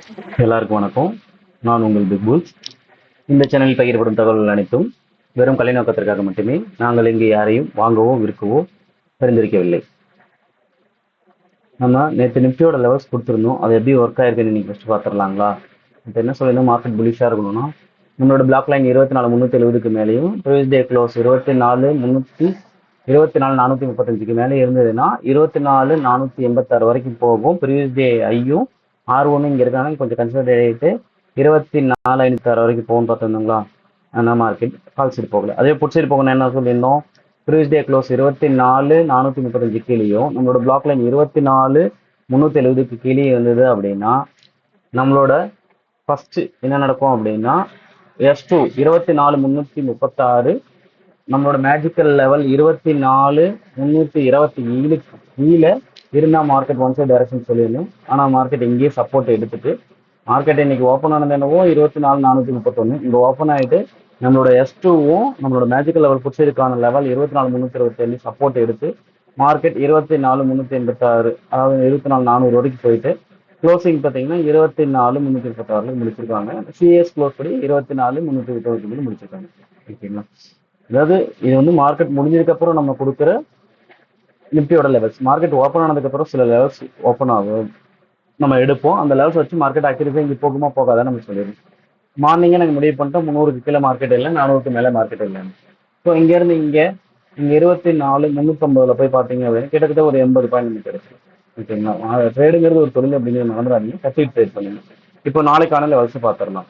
எல்லாருக்கும் வணக்கம். நான் உங்கள் பிக் புல்ஸ். இந்த சேனலில் பகிரப்படும் தகவல்கள் அனைத்தும் வெறும் கலை நோக்கத்திற்காக மட்டுமே. நாங்கள் இங்கு யாரையும் வாங்கவோ விற்கவோ பரிந்துரைக்கவில்லை. நம்ம நேற்று நிஃப்டியோட லெவல்ஸ் கொடுத்துருந்தோம். அது எப்படி ஒர்க் ஆயிருக்குன்னு நீங்கள் ஃபஸ்ட்டு பார்த்துடலாங்களா? இப்போ என்ன சொல்லியிருந்தோம், மார்க்கெட் புலிஷாக இருக்கணும்னா நம்மளோட பிளாக் லைன் 24,370க்கு மேலேயும் ப்ரீவியஸ் டே க்ளோஸ் 24,435க்கு மேலே இருந்ததுன்னா 24,486 வரைக்கும் போகும். ப்ரீவியஸ் டே ஐயும் R1 இங்கே இருக்காங்க, கொஞ்சம் கன்சிடர் ஆகிட்டு 24,506 வரைக்கும் போகும்னு பார்த்துருந்தோங்களா? ஆனால் மார்க்கெட் கால் சைடு போகல. அதே புட் சைடு போகணும் என்ன சொல்லியிருந்தோம், ப்ரீவியஸ் டே க்ளோஸ் 24,435 கீழேயும் நம்மளோட பிளாக் லைன் 24,370க்கு கீழே இருந்தது அப்படின்னா நம்மளோட ஃபர்ஸ்ட் என்ன நடக்கும் அப்படின்னா S2 24,336, நம்மளோட மேஜிக்கல் லெவல் 24,327 கீழே இருந்தால் மார்க்கெட் ஒன் சைட் டைரக்ஷன் சொல்லிடணும். ஆனால் மார்க்கெட் இங்கேயே சப்போர்ட் எடுத்துட்டு மார்க்கெட் இன்னைக்கு ஓப்பன் ஆனது என்னவோ 24,431, இங்கே ஓப்பன் ஆகிட்டு நம்மளோட S2வும் நம்மளோட மேஜிக்கல் லெவல் புடிச்சதுக்கான லெவல் 24,327 சப்போர்ட் எடுத்து மார்க்கெட் 24,386, அதாவது 24,400 வரைக்கும் போயிட்டு க்ளோசிங் பார்த்தீங்கன்னா 24,336 முடிச்சிருக்காங்க. சிஎஸ் க்ளோஸ் படி 24,320 முடிச்சிருக்காங்க. ஓகேங்களா? அதாவது இது வந்து மார்க்கெட் முடிஞ்சதுக்கப்புறம் நம்ம கொடுக்குற நிஃப்டியோட லெவல்ஸ். மார்க்கெட் ஓப்பன் ஆனதுக்கப்புறம் சில லெவல்ஸ் ஓப்பன் ஆகும், நம்ம எடுப்போம். அந்த லெவல்ஸ் வச்சு மார்க்கெட் ஆக்டிவிட்டி இங்கே போகுமா போகாதான் நம்ம சொல்லிடுவோம். மார்னிங்கே நாங்கள் முடிவு பண்ணிட்டோம் 300க்கு கீழே மார்க்கெட் இல்லை, 400க்கு மேலே மார்க்கெட் இல்லைன்னு. ஸோ இங்கேருந்து இங்கே 24,350 போய் பார்த்தீங்க அப்படின்னா கிட்டத்தட்ட ஒரு 80 பாயிண்ட் நமக்கு கிடைக்கும். ஓகேங்களா? ட்ரேடுங்கிறது ஒரு தொழில் அப்படிங்கிறது மறந்துடாதீங்க, கட்டி ட்ரேட் பண்ணுங்க. இப்போ நாளைக்கான லெவல்ஸ் பார்த்துடலாம்.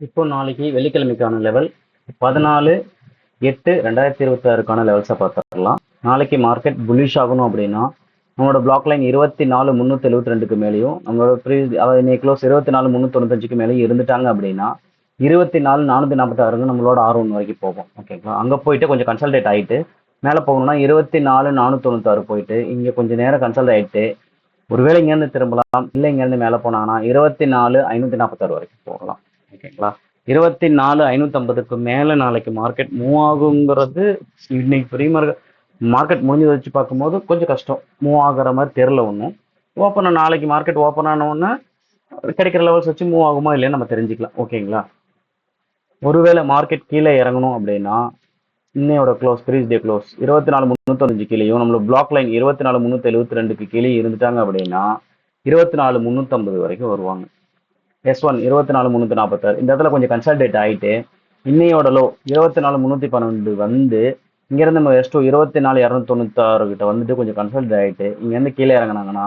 இப்போ நாளைக்கு வெள்ளிக்கிழமைக்கான லெவல் 14/8/2026க்கான லெவல்ஸை பார்த்துடலாம். நாளைக்கு மார்க்கெட் புல்லிஷ் ஆகணும் அப்படின்னா நம்மளோட பிளாக் லைன் 24,372க்கு மேலேயும் நம்மளோட அதாவது இன்னைக்கு க்ளோஸ் 24,395க்கு மேலேயும் இருந்துட்டாங்க அப்படின்னா 24,446 நம்மளோட R1 வரைக்கும் போகும். ஓகேங்களா? அங்கே போயிட்டு கொஞ்சம் கன்சல்டேட் ஆகிட்டு மேலே போகணும்னா 24,496 போயிட்டு இங்கே கொஞ்சம் நேரம் கன்சல்ட் ஆகிட்டு ஒருவேளை இங்கேருந்து திரும்பலாம், இல்லை இங்கேருந்து மேலே போனாங்கன்னா 24,546 வரைக்கும் போகலாம். ஓகேங்களா? 24,550க்கு மேலே நாளைக்கு மார்க்கெட் மூவ் ஆகுங்கிறது இன்னைக்கு ப்ரீ மார்க்கெட் முடிஞ்சதை வச்சு பார்க்கும்போது கொஞ்சம் கஷ்டம், மூவ் ஆகிற மாதிரி தெரில. ஒன்றும் ஓப்பன் நாளைக்கு மார்க்கெட் ஓப்பன் ஆனோன்னா கிடைக்கிற லெவல்ஸ் வச்சு மூவ் ஆகுமா இல்லைன்னு நம்ம தெரிஞ்சுக்கலாம். ஓகேங்களா? ஒருவேளை மார்க்கெட் கீழே இறங்கணும் அப்படின்னா இன்னையோட க்ளோஸ் ப்ரீவியஸ் டே க்ளோஸ் 24,305 கீழேயும் நம்மளோட பிளாக் லைன் 24,372க்கு கீழே இருந்துட்டாங்க அப்படின்னா 24,350 வரைக்கும் வருவாங்க. S1 24,346, இந்த இடத்துல கொஞ்சம் கன்சல்டேட் ஆகிட்டு இன்னையோட லோ 24,312 வந்து இங்கேருந்து நம்ம S2 24,296 கிட்ட வந்துட்டு கொஞ்சம் கன்சல்டேட் ஆகிட்டு இங்கேருந்து கீழே இறங்கினாங்கன்னா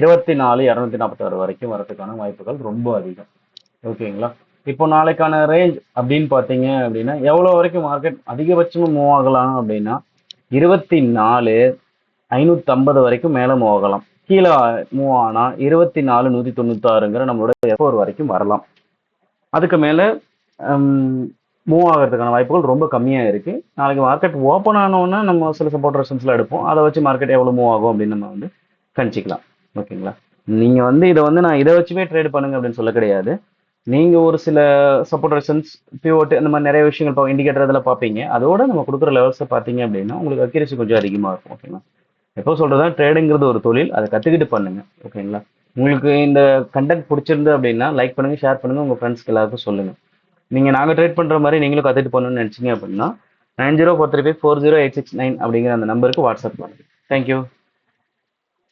24,246 வரைக்கும் வரதுக்கான வாய்ப்புகள் ரொம்ப அதிகம். ஓகேங்களா? இப்போ நாளைக்கான ரேஞ்ச் அப்படின்னு பார்த்தீங்க அப்படின்னா எவ்வளோ வரைக்கும் மார்க்கெட் அதிகபட்சமாக மூவ் ஆகலாம் அப்படின்னா 24,550 வரைக்கும் மேலே மூவ் ஆகலாம். கீழே மூவ் ஆனால் 24,196ங்கிற நம்மளோட F4 வரைக்கும் வரலாம். அதுக்கு மேலே மூவ் ஆகிறதுக்கான வாய்ப்புகள் ரொம்ப கம்மியாக இருக்குது. நாளைக்கு மார்க்கெட் ஓப்பன் ஆனோன்னா நம்ம சில சப்போர்ட் ரெசிஸ்டன்ஸ்ல எடுப்போம், அதை வச்சு மார்க்கெட் எவ்வளோ மூவ் ஆகும் அப்படின்னு நம்ம வந்து கணிச்சிக்கலாம். ஓகேங்களா? நீங்கள் வந்து இதை வந்து நான் இதை வச்சுவே ட்ரேட் பண்ணுங்க அப்படின்னு சொல்ல கிடையாது. நீங்கள் ஒரு சில சப்போர்ட் ரெசிஸ்டன்ஸ், பிவோட், இந்த மாதிரி நிறைய விஷயங்கள் இண்டிகேட்டர் இதெல்லாம் பார்ப்பீங்க. அதோட நம்ம கொடுக்குற லெவல்ஸை பார்த்தீங்க அப்படின்னா உங்களுக்கு அக்யூரசி கொஞ்சம் அதிகமாக இருக்கும். ஓகேங்களா? எப்போ சொல்கிறதா, ட்ரேடுங்கிறது ஒரு தொழில், அதை கற்றுக்கிட்டு பண்ணுங்க. ஓகேங்களா? உங்களுக்கு இந்த கண்டென்ட் பிடிச்சிருந்து அப்படின்னா லைக் பண்ணுங்கள், ஷேர் பண்ணுங்கள், உங்கள் ஃப்ரெண்ட்ஸ்க்கு எல்லாருக்கும் சொல்லுங்கள். நீங்கள் நாங்கள் ட்ரேட் பண்ணுற மாதிரி நீங்களும் கற்றுட்டு பண்ணணும்னு நினச்சிங்க அப்படின்னா 9043540869 அப்படிங்கிற அந்த நம்பருக்கு வாட்ஸ்அப் பண்ணுங்கள். தேங்க்யூ.